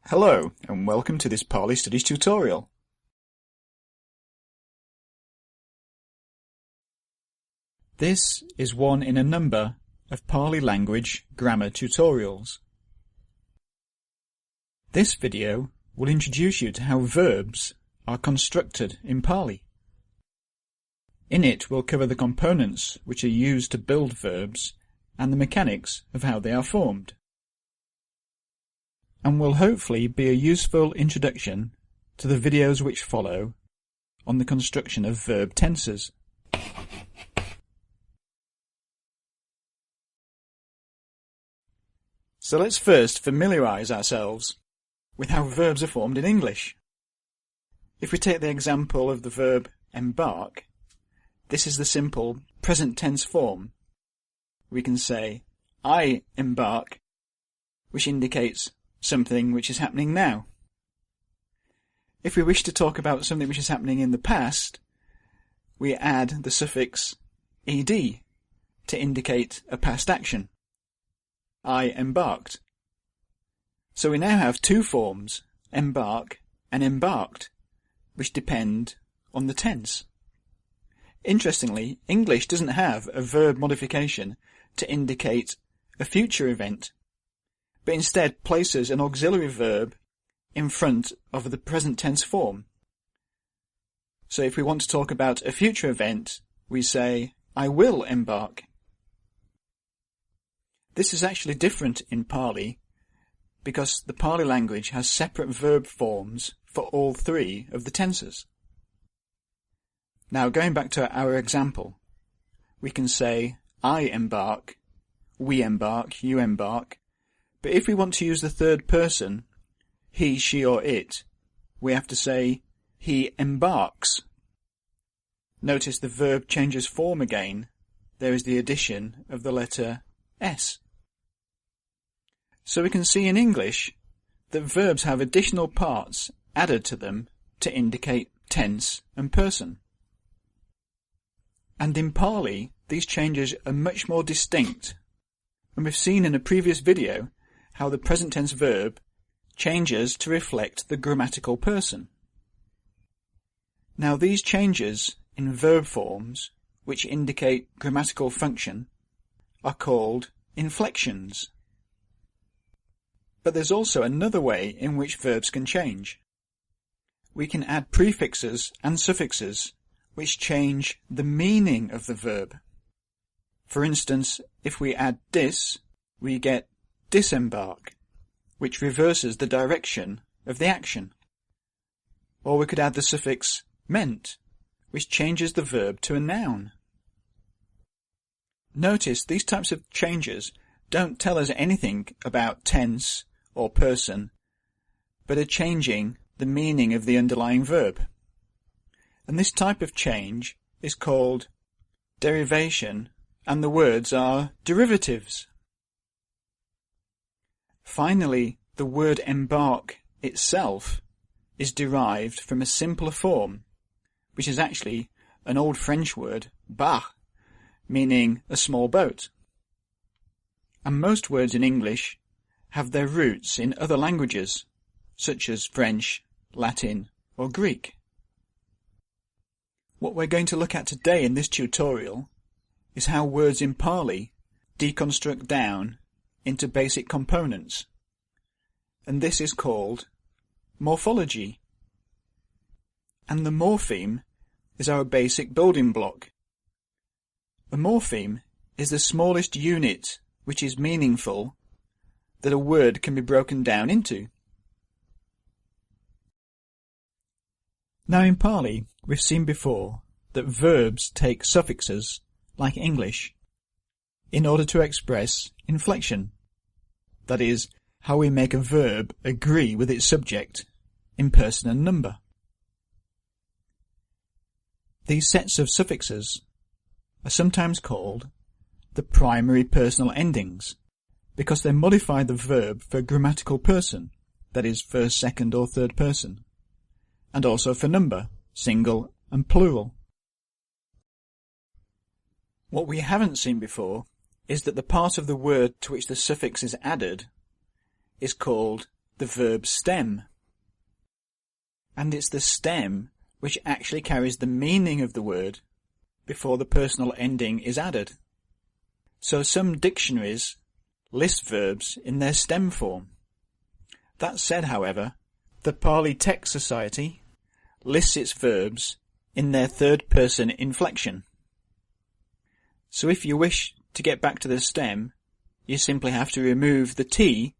Hello, and welcome to this Pali Studies tutorial. This is one in a number of Pali language grammar tutorials. This video will introduce you to how verbs are constructed in Pali. In it we'll cover the components which are used to build verbs and the mechanics of how they are formed, and will hopefully be a useful introduction to the videos which follow on the construction of verb tenses. So let's first familiarise ourselves with how verbs are formed in English. If we take the example of the verb embark, this is the simple present tense form. We can say, I embark, which indicates something which is happening now. If we wish to talk about something which is happening in the past, we add the suffix ed to indicate a past action. I embarked. So we now have two forms, embark and embarked, which depend on the tense. Interestingly, English doesn't have a verb modification to indicate a future event, but instead places an auxiliary verb in front of the present tense form. So if we want to talk about a future event, we say, I will embark. This is actually different in Pali because the Pali language has separate verb forms for all three of the tenses. Now going back to our example, we can say, I embark, we embark, you embark. But if we want to use the third person, he, she or it, we have to say, he embarks. Notice the verb changes form again. There is the addition of the letter S. So we can see in English that verbs have additional parts added to them to indicate tense and person. And in Pali, these changes are much more distinct. And we've seen in a previous video how the present tense verb changes to reflect the grammatical person. Now these changes in verb forms, which indicate grammatical function, are called inflections. But there's also another way in which verbs can change. We can add prefixes and suffixes which change the meaning of the verb. For instance, if we add dis, we get disembark, which reverses the direction of the action. Or we could add the suffix ment, which changes the verb to a noun. Notice these types of changes don't tell us anything about tense or person, but are changing the meaning of the underlying verb. And this type of change is called derivation, and the words are derivatives. Finally, the word embark itself is derived from a simpler form, which is actually an old French word, bar, meaning a small boat. And most words in English have their roots in other languages, such as French, Latin, or Greek. What we're going to look at today in this tutorial is how words in Pali deconstruct down into basic components, and this is called morphology. And the morpheme is our basic building block. A morpheme is the smallest unit which is meaningful that a word can be broken down into. Now in Pali, we've seen before that verbs take suffixes, like English, in order to express inflection. That is, how we make a verb agree with its subject in person and number. These sets of suffixes are sometimes called the primary personal endings, because they modify the verb for grammatical person, that is, first, second or third person, and also for number, single and plural. What we haven't seen before is that the part of the word to which the suffix is added is called the verb stem. And it's the stem which actually carries the meaning of the word before the personal ending is added. So some dictionaries list verbs in their stem form. That said, however, the Pāli Text Society lists its verbs in their third-person inflection. So if you wish to get back to the stem, you simply have to remove the T,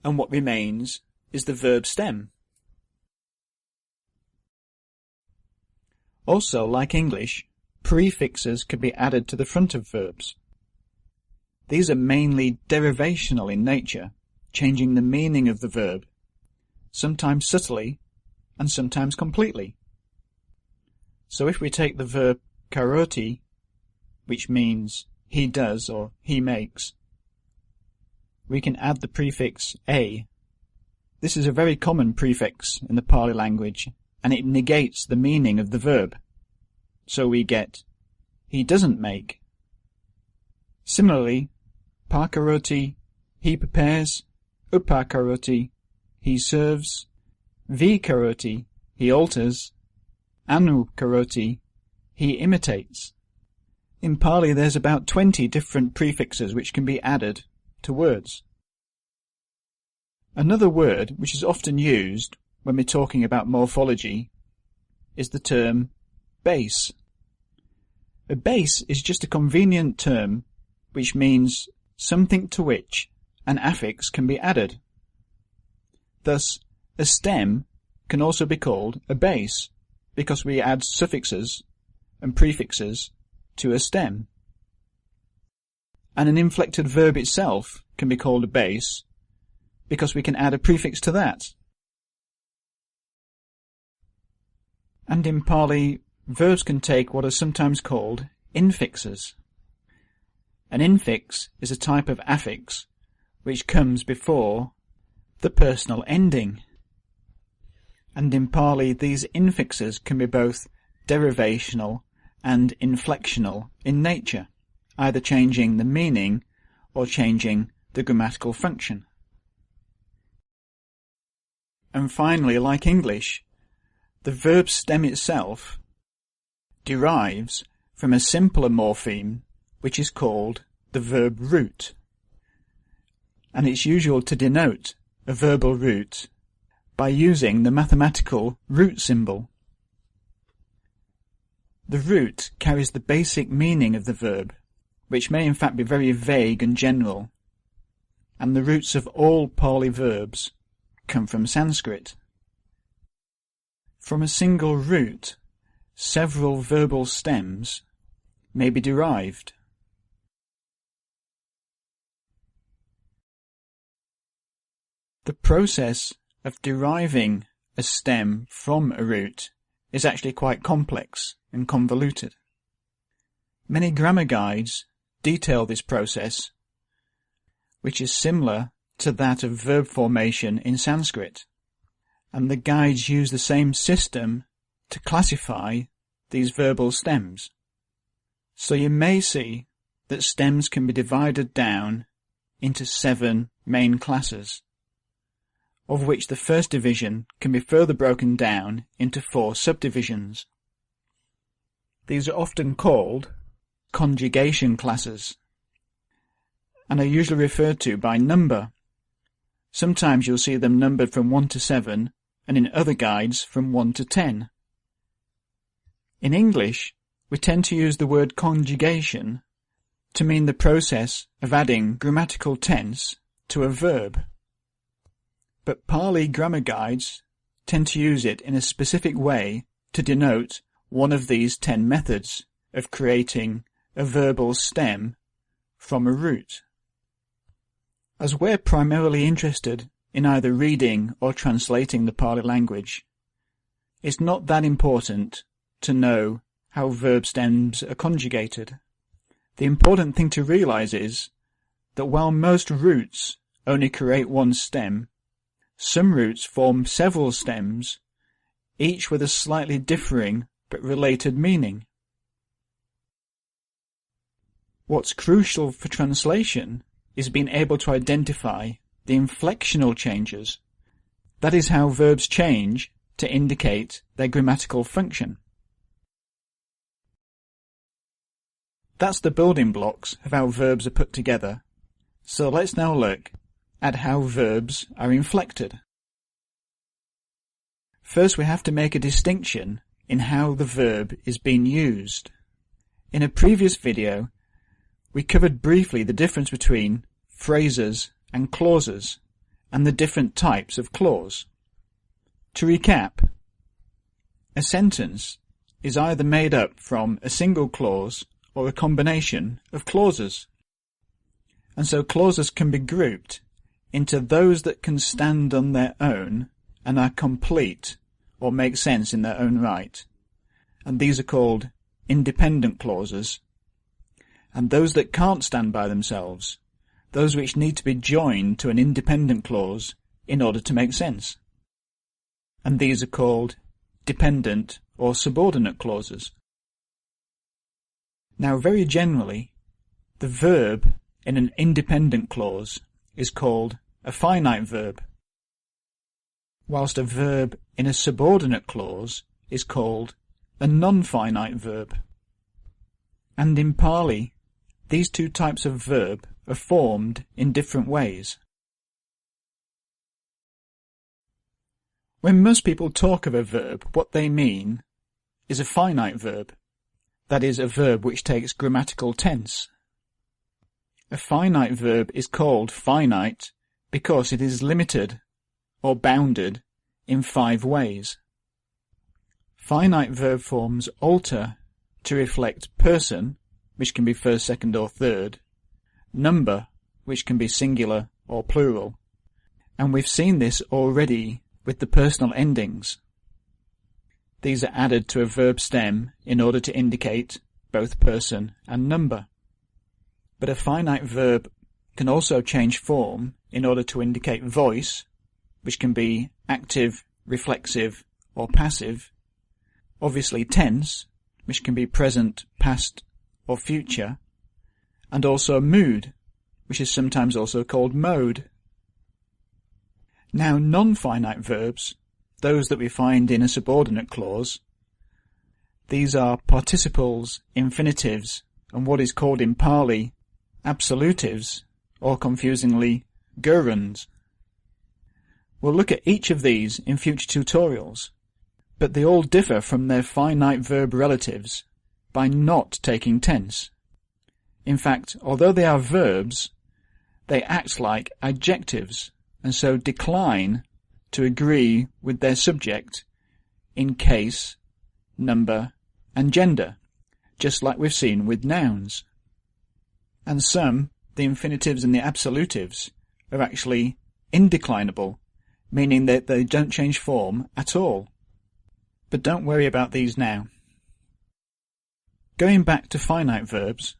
and what remains is the verb stem. Also, like English, prefixes can be added to the front of verbs. These are mainly derivational in nature, changing the meaning of the verb, sometimes subtly and sometimes completely. So if we take the verb karoti, which means he does or he makes, we can add the prefix a. This is a very common prefix in the Pali language, and it negates the meaning of the verb. So we get he doesn't make. Similarly, pakaroti, he prepares, upakaroti, he serves, vikaroti, he alters, anukaroti, he imitates. In Pali there's about 20 different prefixes which can be added to words. Another word which is often used when we're talking about morphology is the term base. A base is just a convenient term which means something to which an affix can be added. Thus, a stem can also be called a base because we add suffixes and prefixes to a stem. And an inflected verb itself can be called a base because we can add a prefix to that. And in Pali, verbs can take what are sometimes called infixes. An infix is a type of affix which comes before the personal ending. And in Pali, these infixes can be both derivational and inflectional in nature, either changing the meaning or changing the grammatical function. And finally, like English, the verb stem itself derives from a simpler morpheme which is called the verb root, and it's usual to denote a verbal root by using the mathematical root symbol. The root carries the basic meaning of the verb, which may in fact be very vague and general, and the roots of all Pali verbs come from Sanskrit. From a single root, several verbal stems may be derived. The process of deriving a stem from a root is actually quite complex and convoluted. Many grammar guides detail this process, which is similar to that of verb formation in Sanskrit, and the guides use the same system to classify these verbal stems. So you may see that stems can be divided down into 7 main classes, of which the first division can be further broken down into 4 subdivisions. These are often called conjugation classes, and are usually referred to by number. Sometimes you'll see them numbered from 1 to 7, and in other guides from 1 to 10. In English, we tend to use the word conjugation to mean the process of adding grammatical tense to a verb. But Pali grammar guides tend to use it in a specific way to denote one of these 10 methods of creating a verbal stem from a root. As we're primarily interested in either reading or translating the Pali language, it's not that important to know how verb stems are conjugated. The important thing to realize is that while most roots only create one stem, some roots form several stems, each with a slightly differing but related meaning. What's crucial for translation is being able to identify the inflectional changes. That is how verbs change to indicate their grammatical function. That's the building blocks of how verbs are put together. So let's now look at how verbs are inflected. First, we have to make a distinction in how the verb is being used. In a previous video, we covered briefly the difference between phrases and clauses and the different types of clause. To recap, a sentence is either made up from a single clause or a combination of clauses. And so clauses can be grouped into those that can stand on their own and are complete or make sense in their own right. And these are called independent clauses. And those that can't stand by themselves, those which need to be joined to an independent clause in order to make sense. And these are called dependent or subordinate clauses. Now, very generally, the verb in an independent clause is called a finite verb, whilst a verb in a subordinate clause is called a non-finite verb. And in Pāli, these two types of verb are formed in different ways. When most people talk of a verb, what they mean is a finite verb. That is, a verb which takes grammatical tense. A finite verb is called finite because it is limited or bounded in 5 ways. Finite verb forms alter to reflect person, which can be first, second or third, number, which can be singular or plural, and we've seen this already with the personal endings. These are added to a verb stem in order to indicate both person and number. But a finite verb can also change form in order to indicate voice, which can be active, reflexive, or passive. Obviously tense, which can be present, past, or future. And also mood, which is sometimes also called mode. Now, non-finite verbs, those that we find in a subordinate clause, these are participles, infinitives, and what is called in Pāli absolutives, or confusingly, gerunds. We'll look at each of these in future tutorials, but they all differ from their finite verb relatives by not taking tense. In fact, although they are verbs, they act like adjectives, and so decline to agree with their subject in case, number, and gender, just like we've seen with nouns. And some, the infinitives and the absolutives, are actually indeclinable, meaning that they don't change form at all. But don't worry about these now. Going back to finite verbs,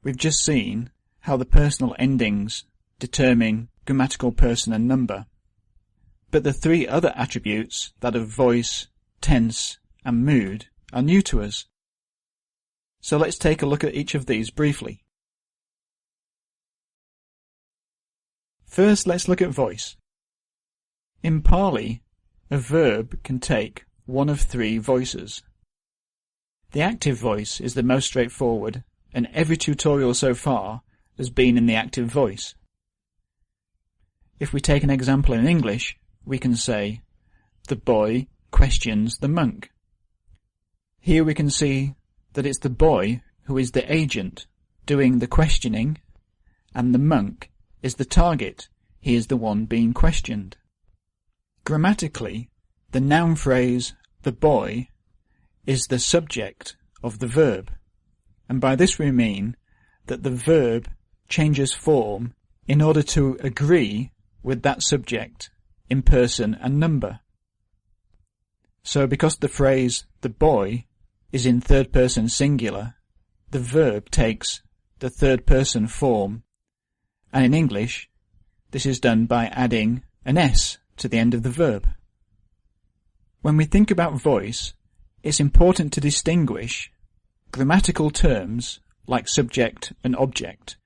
we've just seen how the personal endings determine grammatical person and number. But the 3 other attributes, that of voice, tense, and mood, are new to us. So let's take a look at each of these briefly. First, let's look at voice. In Pāli, a verb can take one of 3 voices. The active voice is the most straightforward, and every tutorial so far has been in the active voice. If we take an example in English, we can say, the boy questions the monk. Here we can see that it's the boy who is the agent doing the questioning, and the monk is the target. He is the one being questioned. Grammatically, the noun phrase, the boy, is the subject of the verb, and by this we mean that the verb changes form in order to agree with that subject in person and number. So because the phrase, the boy, is in third person singular, the verb takes the third person form, and in English, this is done by adding an S to the end of the verb. When we think about voice, it's important to distinguish grammatical terms like subject and object,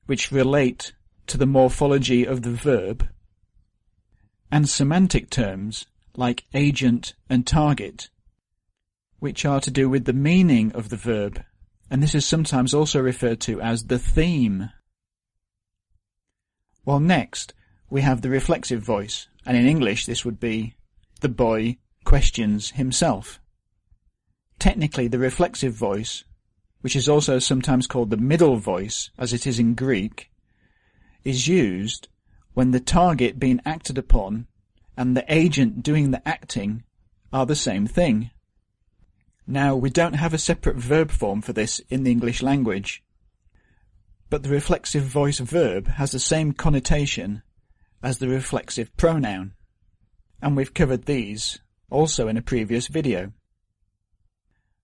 which relate to the morphology of the verb, and semantic terms like agent and target, which are to do with the meaning of the verb, and this is sometimes also referred to as the theme. While next we have the reflexive voice, and in English this would be the boy questions himself. Technically, the reflexive voice, which is also sometimes called the middle voice as it is in Greek, is used when the target being acted upon and the agent doing the acting are the same thing. Now, we don't have a separate verb form for this in the English language, but the reflexive voice verb has the same connotation as the reflexive pronoun, and we've covered these also in a previous video.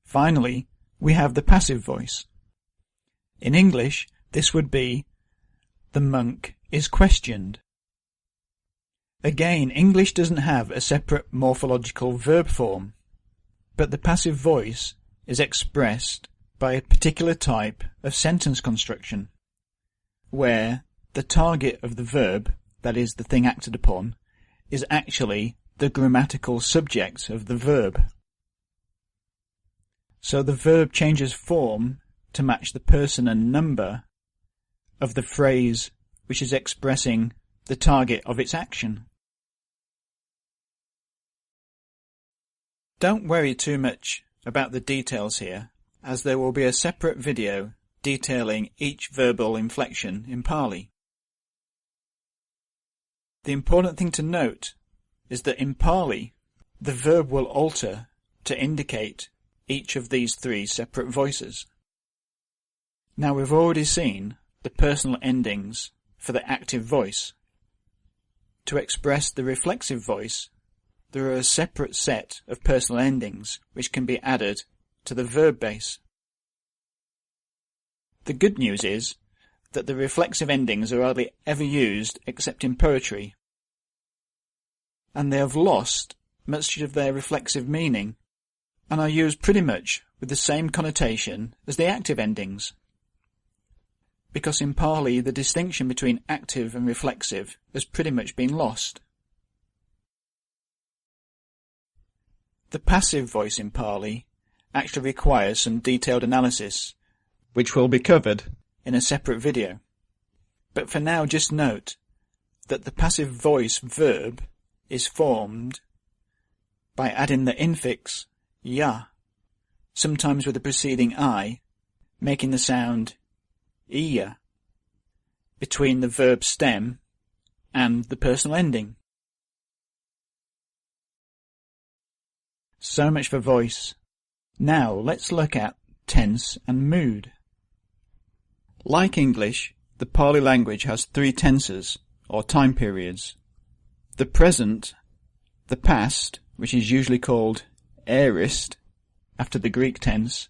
Finally, we have the passive voice. In English, this would be the monk is questioned. Again, English doesn't have a separate morphological verb form, but the passive voice is expressed by a particular type of sentence construction, where the target of the verb, that is the thing acted upon, is actually the grammatical subject of the verb. So the verb changes form to match the person and number of the phrase which is expressing the target of its action. Don't worry too much about the details here, as there will be a separate video detailing each verbal inflection in Pāli. The important thing to note is that in Pāli, the verb will alter to indicate each of these three separate voices. Now, we've already seen the personal endings for the active voice. To express the reflexive voice, there are a separate set of personal endings which can be added to the verb base. The good news is that the reflexive endings are hardly ever used except in poetry, and they have lost much of their reflexive meaning and are used pretty much with the same connotation as the active endings. Because in Pāli the distinction between active and reflexive has pretty much been lost. The passive voice in Pāli actually requires some detailed analysis, which will be covered in a separate video. But for now, just note that the passive voice verb is formed by adding the infix ya, sometimes with the preceding I, making the sound iya, between the verb stem and the personal ending. So much for voice. Now let's look at tense and mood. Like English, the Pāli language has three tenses, or time periods. The present, the past, which is usually called aorist, after the Greek tense,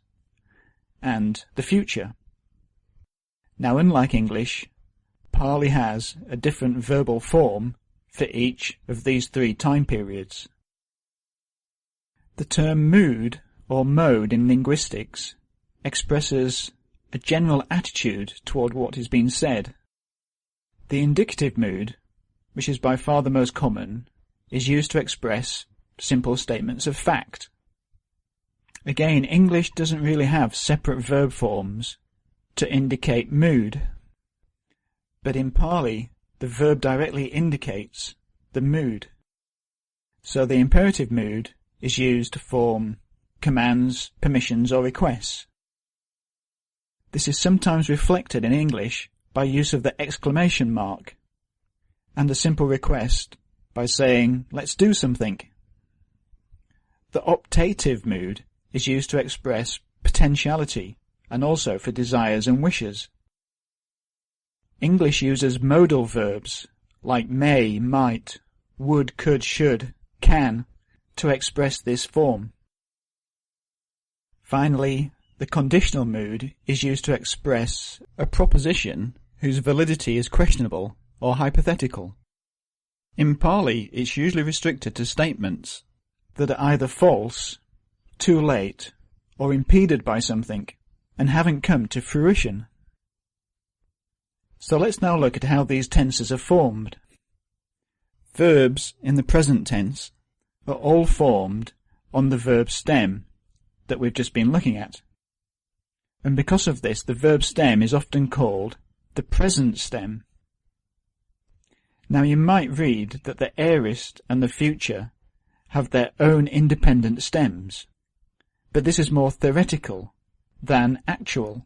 and the future. Now, unlike English, Pāli has a different verbal form for each of these three time periods. The term mood, or mode in linguistics, expresses a general attitude toward what is being said. The indicative mood, which is by far the most common, is used to express simple statements of fact. Again, English doesn't really have separate verb forms to indicate mood, but in Pāli the verb directly indicates the mood. So the imperative mood is used to form commands, permissions or requests. This is sometimes reflected in English by use of the exclamation mark, and a simple request by saying, let's do something. The optative mood is used to express potentiality and also for desires and wishes. English uses modal verbs like may, might, would, could, should, can to express this form. Finally, the conditional mood is used to express a proposition whose validity is questionable or hypothetical. In Pāli, it's usually restricted to statements that are either false, too late, or impeded by something, and haven't come to fruition. So let's now look at how these tenses are formed. Verbs in the present tense are all formed on the verb stem that we've just been looking at. And because of this, the verb stem is often called the present stem. Now you might read that the aorist and the future have their own independent stems, but this is more theoretical than actual.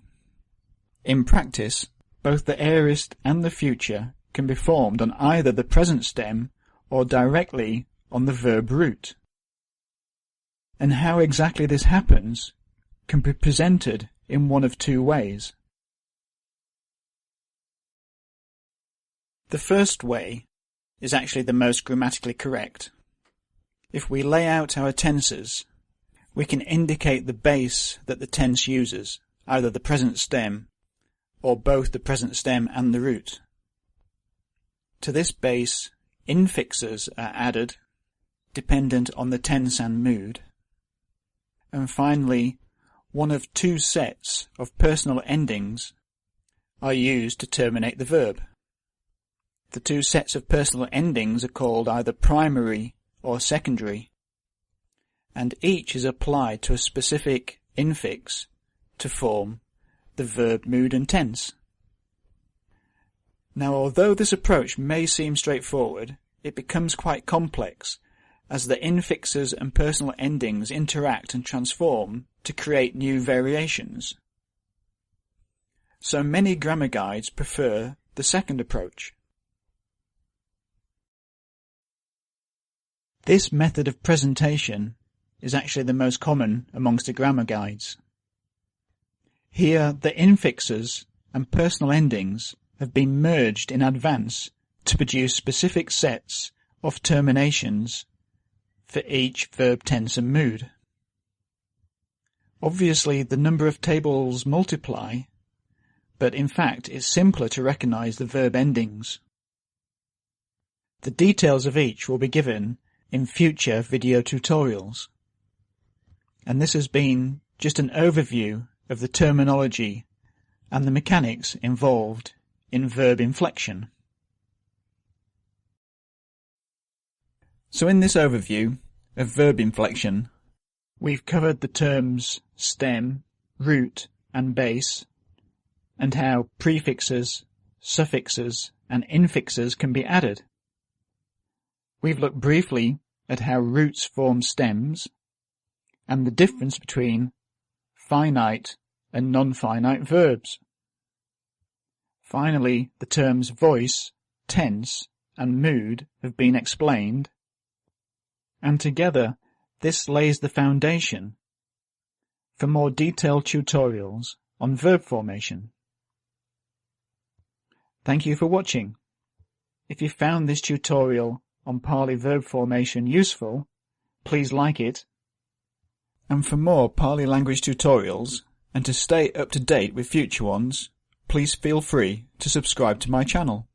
In practice, both the aorist and the future can be formed on either the present stem or directly on the verb root. And how exactly this happens can be presented in one of two ways. The first way is actually the most grammatically correct. If we lay out our tenses, we can indicate the base that the tense uses, either the present stem or both the present stem and the root. To this base, infixes are added, dependent on the tense and mood. And finally, one of two sets of personal endings are used to terminate the verb. The two sets of personal endings are called either primary or secondary, and each is applied to a specific infix to form the verb, mood and tense. Now, although this approach may seem straightforward, it becomes quite complex as the infixes and personal endings interact and transform to create new variations. So many grammar guides prefer the second approach. This method of presentation is actually the most common amongst the grammar guides. Here, the infixes and personal endings have been merged in advance to produce specific sets of terminations for each verb, tense and mood. Obviously, the number of tables multiply, but in fact it's simpler to recognize the verb endings. The details of each will be given in future video tutorials, and this has been just an overview of the terminology and the mechanics involved in verb inflection. So in this overview of verb inflection, we've covered the terms stem, root and base, and how prefixes, suffixes and infixes can be added. We've looked briefly at how roots form stems and the difference between finite and non-finite verbs. Finally, the terms voice, tense and mood have been explained, and together this lays the foundation for more detailed tutorials on verb formation. Thank you for watching. If you found this tutorial on Pali verb formation useful, please like it. And for more Pali language tutorials, and to stay up to date with future ones, please feel free to subscribe to my channel.